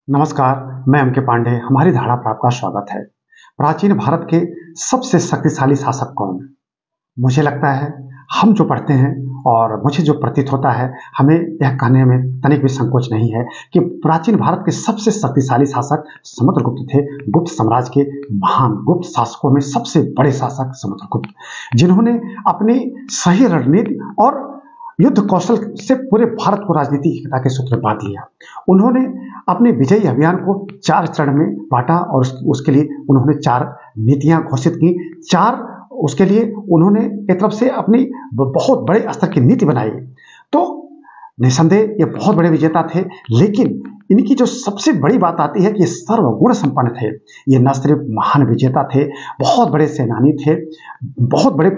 नमस्कार, मैं एम के पांडे। हमारी धारा पर आपका स्वागत है। प्राचीन भारत के सबसे शक्तिशाली शासक कौन? मुझे लगता है हम जो पढ़ते हैं और मुझे जो प्रतीत होता है, हमें यह कहने में तनिक भी संकोच नहीं है कि प्राचीन भारत के सबसे शक्तिशाली शासक समुद्रगुप्त थे। गुप्त साम्राज्य के महान गुप्त शासकों में सबसे बड़े शासक समुद्रगुप्त, जिन्होंने अपनी सही रणनीति और युद्ध कौशल से पूरे भारत को राजनीतिक एकता के सूत्र में बांध लिया। उन्होंने अपने विजयी अभियान को 4 चरण में बांटा और उसके लिए उन्होंने 4 नीतियां घोषित की। 4 उसके लिए उन्होंने एक तरफ से अपनी बहुत बड़े स्तर की नीति बनाई। तो निसंदेह ये बहुत बड़े विजेता थे, लेकिन इनकी जो सबसे बड़ी बात आती है कि ये सर्वगुण संपन्न थे। ये न सिर्फ महान विजेता थे, बहुत बड़े सेनानी थे, बहुत बड़े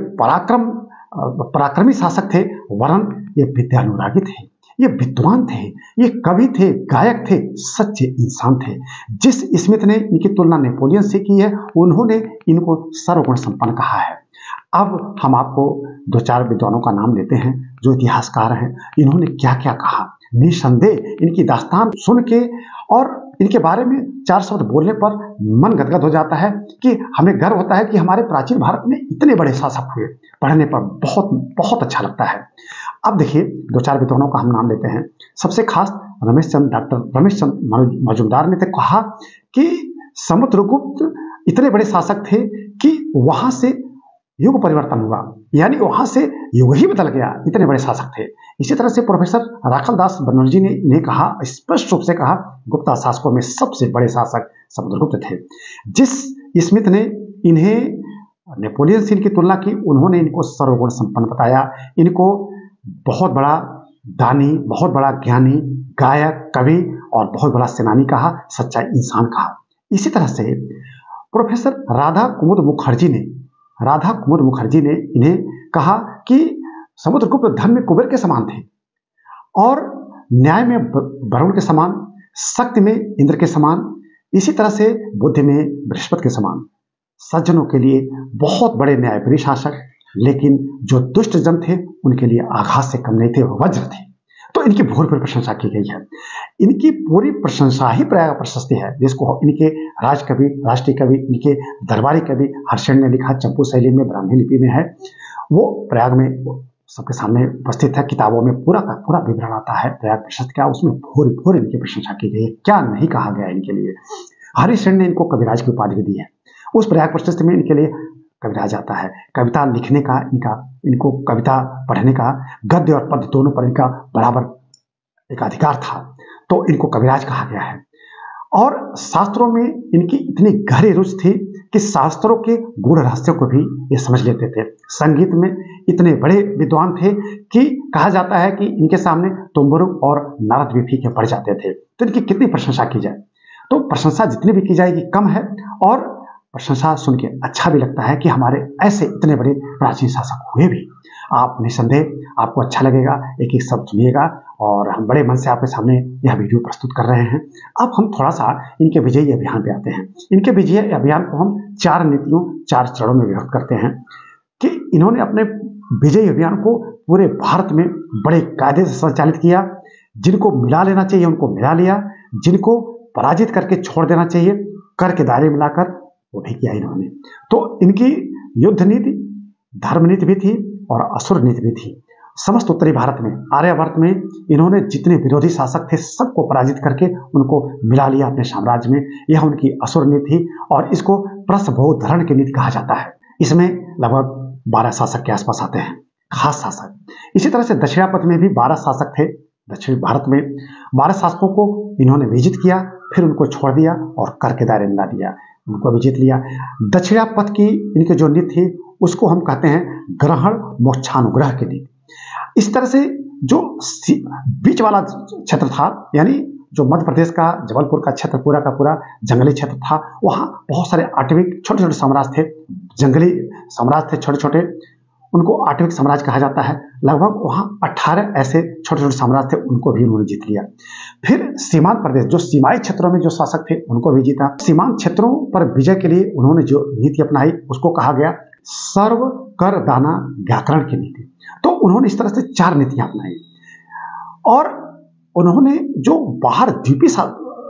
पराक्रमी शासक थे, वरन ये विद्यानुरागी थे, ये विद्वान थे, ये कवि थे, गायक थे, सच्चे इंसान थे। जिस स्मिथ ने इनकी तुलना नेपोलियन से की है, उन्होंने इनको सर्वगुण संपन्न कहा है। अब हम आपको 2-4 विद्वानों का नाम लेते हैं जो इतिहासकार हैं। इन्होंने क्या क्या कहा। निसंदेह इनकी दास्तान सुन के और इनके बारे में 4 शब्द बोलने पर मन गदगद हो जाता है कि हमें गर्व होता है कि हमारे प्राचीन भारत में इतने बड़े शासक हुए। पढ़ने पर बहुत बहुत अच्छा लगता है। अब देखिए, 2-4 विद्वानों का हम नाम लेते हैं। सबसे खास डॉक्टर रमेश चंद्र मजुमदार ने तो कहा कि समुद्रगुप्त इतने बड़े शासक थे कि वहां से युग परिवर्तन हुआ, यानी वहां से युग ही बदल गया, इतने बड़े शासक थे। इसी तरह से प्रोफेसर राखलदास बनर्जी ने इन्हें कहा, स्पष्ट रूप से कहा, गुप्ता शासकों में सबसे बड़े शासक समुद्रगुप्त थे। जिस स्मिथ ने इन्हें नेपोलियन से इनकी तुलना की, उन्होंने इनको सर्वगुण संपन्न बताया। इनको बहुत बड़ा दानी, बहुत बड़ा ज्ञानी, गायक, कवि और बहुत बड़ा सेनानी कहा, सच्चा इंसान कहा। इसी तरह से प्रोफेसर राधा कुमुद मुखर्जी ने इन्हें कहा कि समुद्रगुप्त धन में कुबेर के समान थे और न्याय में वरुण के समान, शक्ति में इंद्र के समान, इसी तरह से बुद्धि में बृहस्पति के समान। सज्जनों के लिए बहुत बड़े न्यायप्रिय शासक, लेकिन जो दुष्ट जन थे उनके लिए आघात से कम नहीं थे, वज्र थे। तो इनकी भरपूर प्रशंसा की गई है। इनकी पूरी प्रशंसा ही प्रयाग प्रशस्ति है, जिसको इनके राजकवि, राष्ट्रीय कवि, इनके दरबारी कवि हर्षण ने लिखा, चंपू शैली में, ब्राह्मी लिपि में है। वो प्रयाग में सबके सामने उपस्थित है। किताबों में पूरा का पूरा विवरण आता है प्रयाग प्रशस्ति का, उसमें भूर इनकी प्रशंसा की गई है। क्या नहीं कहा गया इनके लिए। हरिशरण ने इनको कविराज की उपाधि दी है। उस प्रयाग प्रशस्ति में इनके लिए कविराज आता है। कविता लिखने का इनको कविता पढ़ने का, गद्य और पद्य दोनों पर इनका बराबर एक अधिकार था, तो इनको कविराज कहा गया है। और शास्त्रों में इनकी इतनी गहरी रुचि थी कि शास्त्रों के गूढ़ रहस्यों को भी ये समझ लेते थे। संगीत में इतने बड़े विद्वान थे कि कहा जाता है कि इनके सामने तुम्बुरु और नारद भी फीके पड़ जाते थे। तो इनकी कितनी प्रशंसा की जाए, तो प्रशंसा जितनी भी की जाएगी कम है। और प्रशंसा सुन के अच्छा भी लगता है कि हमारे ऐसे इतने बड़े प्राचीन शासक हुए भी। आप निसंदेह आपको अच्छा लगेगा, एक एक शब्द सुनिएगा, और हम बड़े मन से आपके सामने यह वीडियो प्रस्तुत कर रहे हैं। अब हम थोड़ा सा इनके विजयी अभियान पे आते हैं। इनके विजयी अभियान को हम 4 नीतियों, 4 चरणों में विभक्त करते हैं कि इन्होंने अपने विजयी अभियान को पूरे भारत में बड़े कायदे से संचालित किया। जिनको मिला लेना चाहिए उनको मिला लिया, जिनको पराजित करके छोड़ देना चाहिए कर के दायरे मिलाकर वो भी किया इन्होंने। तो इनकी युद्ध नीति, धर्म नीति भी थी और असुर नीति भी थी। समस्त उत्तरी भारत में, आर्यवर्त में इन्होंने जितने विरोधी शासक थे सबको पराजित करके उनको मिला लिया अपने साम्राज्य में। यह उनकी असुर नीति थी और इसको प्रसभोधरण की नीति कहा जाता है। इसमें लगभग 12 शासक के आसपास आते हैं, खास शासक। इसी तरह से दक्षिणापथ में भी 12 शासक थे। दक्षिण भारत में 12 शासकों को इन्होंने विजित किया, फिर उनको छोड़ दिया और कर के दायरे मिला दिया, उनको भी जीत लिया। दक्षिणापथ की इनकी जो नीति थी उसको हम कहते हैं ग्रहण मोक्षानुग्रह की नीति। इस तरह से जो बीच वाला क्षेत्र था, यानी जो मध्य प्रदेश का जबलपुर का क्षेत्र पूरा का पूरा जंगली क्षेत्र था, वहाँ बहुत सारे आटविक छोटे छोटे साम्राज्य थे, जंगली साम्राज्य थे छोटे छोटे, उनको आटविक साम्राज्य कहा जाता है। लगभग वहाँ 18 ऐसे छोटे छोटे साम्राज्य थे, उनको भी उन्होंने जीत लिया। फिर सीमांत प्रदेश, जो सीमाई क्षेत्रों में जो शासक थे उनको भी जीता। सीमांत क्षेत्रों पर विजय के लिए उन्होंने जो नीति अपनाई उसको कहा गया सर्व कर दाना व्याकरण की नीति। तो उन्होंने इस तरह से 4 नीतियां अपनाई और उन्होंने जो बाहर द्वीपी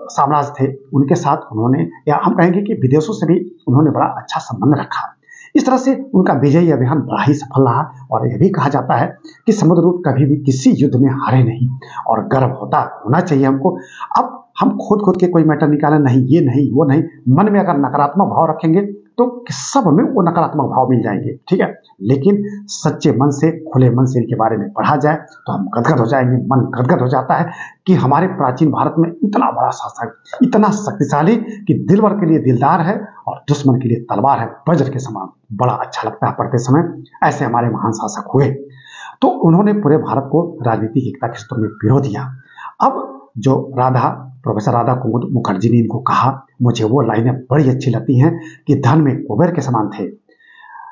साम्राज्य थे उनके साथ उन्होंने, या हम कहेंगे कि विदेशों से भी उन्होंने बड़ा अच्छा संबंध रखा। इस तरह से उनका विजयी अभियान बड़ा ही सफल रहा और यह भी कहा जाता है कि समुद्रगुप्त कभी भी किसी युद्ध में हारे नहीं और गर्व होना चाहिए हमको। अब हम खुद के कोई मैटर निकालें, नहीं ये नहीं वो नहीं, मन में अगर नकारात्मक भाव रखेंगे तो सब में वो नकारात्मक भाव मिल जाएंगे, ठीक है। लेकिन सच्चे मन से, खुले मन से इनके बारे में पढ़ा जाए तो हम गदगद हो जाएंगे। मन गदगद हो जाता है कि हमारे प्राचीन भारत में इतना बड़ा शासक, इतना शक्तिशाली कि दिलवर के लिए दिलदार है और दुश्मन के लिए तलवार है, वज्र के समान। बड़ा अच्छा लगता है पढ़ते समय, ऐसे हमारे महान शासक हुए। तो उन्होंने पूरे भारत को राजनीतिक एकता के सूत्र में पिरो दिया। अब जो प्रोफेसर राधा कुमुद मुखर्जी ने इनको कहा, मुझे वो लाइनें बड़ी अच्छी लगती हैं कि धन में कुबेर के समान थे,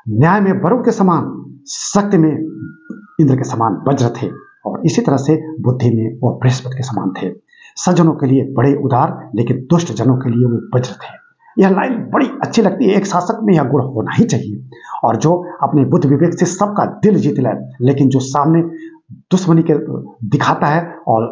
न्याय में वरुण के समान, शक्ति में इंद्र के समान वज्र थे, और इसी तरह से बुद्धि में वो बृहस्पति के समान थे। सज्जनों के लिए बड़े उदार, लेकिन दुष्ट जनों के लिए वो वज्र थे। यह लाइन बड़ी अच्छी लगती है। एक शासक में यह गुण होना ही चाहिए, और जो अपने बुद्धि विवेक से सबका दिल जीत ले, लेकिन जो सामने दुश्मनी के दिखाता है और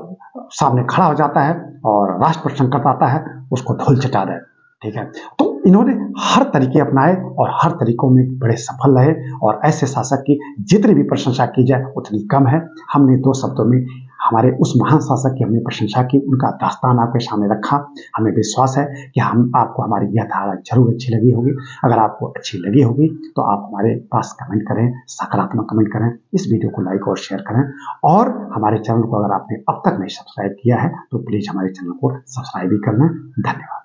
सामने खड़ा हो जाता है और राष्ट्र पर संकट आता है, उसको धूल चटा दे, ठीक है। तो इन्होंने हर तरीके अपनाए और हर तरीकों में बड़े सफल रहे, और ऐसे शासक की जितनी भी प्रशंसा की जाए उतनी कम है। हमने 2 शब्दों में हमारे उस महान शासक की हमने प्रशंसा की, उनका दास्तान आपके सामने रखा। हमें विश्वास है कि आपको हमारी यह धारा जरूर अच्छी लगी होगी। अगर आपको अच्छी लगी होगी तो आप हमारे पास कमेंट करें, सकारात्मक कमेंट करें, इस वीडियो को लाइक और शेयर करें, और हमारे चैनल को अगर आपने अब तक नहीं सब्सक्राइब किया है तो प्लीज हमारे चैनल को सब्सक्राइब भी कर लें। धन्यवाद।